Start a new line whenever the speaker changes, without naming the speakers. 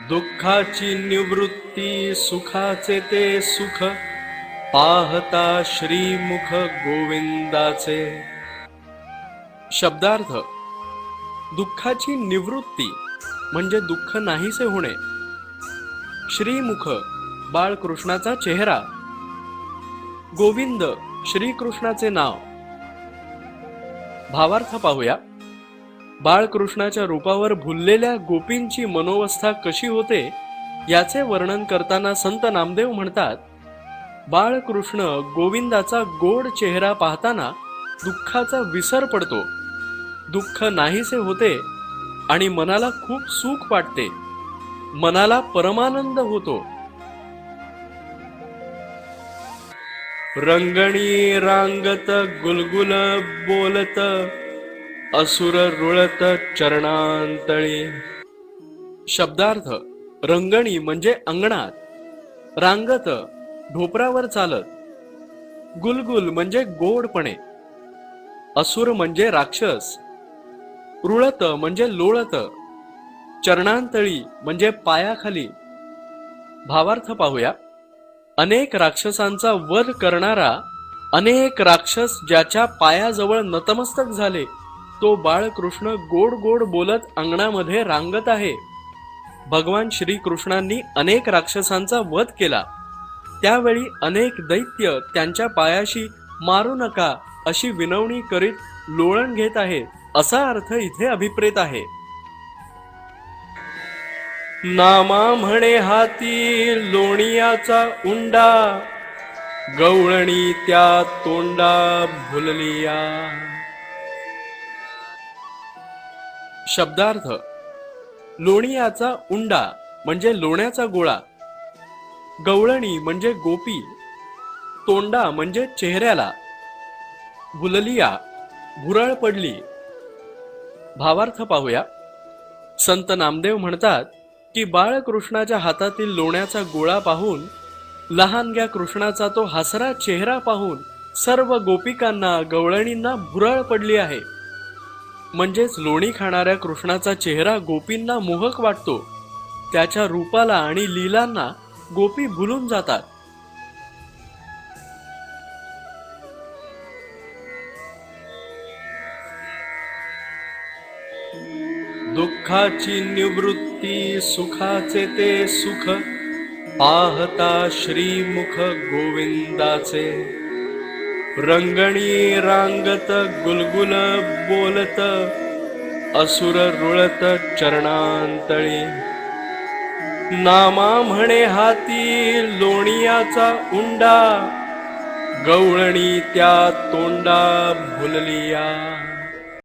दुःखाची निवृत्ती सुखाचे ते सुख, पाहता श्रीमुख गोविंदाचे. शब्दार्थ. दुःखाची निवृत्ती म्हणजे दुःख नाहीसे होणे. श्रीमुख बाळकृष्णाचा चेहरा. गोविंद श्रीकृष्णाचे नाव. भावार्थ पाहूया. बाळकृष्णाच्या रूपावर भुललेल्या गोपींची मनोवस्था कशी होते याचे वर्णन करताना संत नामदेव म्हणतात, बाळकृष्ण गोविंदाचा गोड चेहरा पाहताना दुःखाचा विसर पडतो, दुःख नाहीसे होते आणि मनाला खूप सुख वाटते, मनाला परमानंद होतो. रंगणी रांगत गुलगुल बोलत, असुर रुळत चरणांतळी. शब्दार्थ. रंगणी म्हणजे अंगणात, रांगत ढोपरावर चालत, गुलगुल म्हणजे गोडपणे, असुर म्हणजे राक्षस, रुळत म्हणजे लोळत, चरणांतळी म्हणजे पायाखाली. भावार्थ पाहूया. अनेक राक्षसांचा वध करणारा, अनेक राक्षस ज्याच्या पायाजवळ नतमस्तक झाले, तो बाळकृष्ण गोड गोड बोलत अंगणामध्ये रांगत आहे. भगवान श्रीकृष्णांनी अनेक राक्षसांचा वध केला. त्यावेळी अनेक दैत्य त्यांच्या पायाशी मारू नका अशी विनवणी करीत लोळण घेत आहेत, असा अर्थ इथे अभिप्रेत आहे. नामा म्हणे हाती लोणियाचा उंडा, गवळणी त्या तोंडा भुललिया. शब्दार्थ. लोणियाचा उंडा म्हणजे लोण्याचा गोळा, गवळणी म्हणजे गोपी, तोंडा म्हणजे चेहऱ्याला, भुललिया भुरळ पडली. भावार्थ पाहूया. संत नामदेव म्हणतात की बाळकृष्णाच्या हातातील लोण्याचा गोळा पाहून, लहानग्या कृष्णाचा तो हसरा चेहरा पाहून सर्व गोपिकांना गवळणींना भुरळ पडली आहे. म्हणजेच लोणी खाणाऱ्या कृष्णाचा चेहरा गोपींना मोहक वाटतो. त्याच्या रूपाला आणि लीलांना गोपी भुलून जातात. दुःखाची निवृत्ती सुखाचे ते सुख, पाहता श्रीमुख गोविंदाचे. रंगणी रांगत गुलगुल बोलत, असुर रुळत चरणांतळी. नामा म्हणे हाती लोणियाचा उंडा, गवळणी त्या तोंडा भुललिया.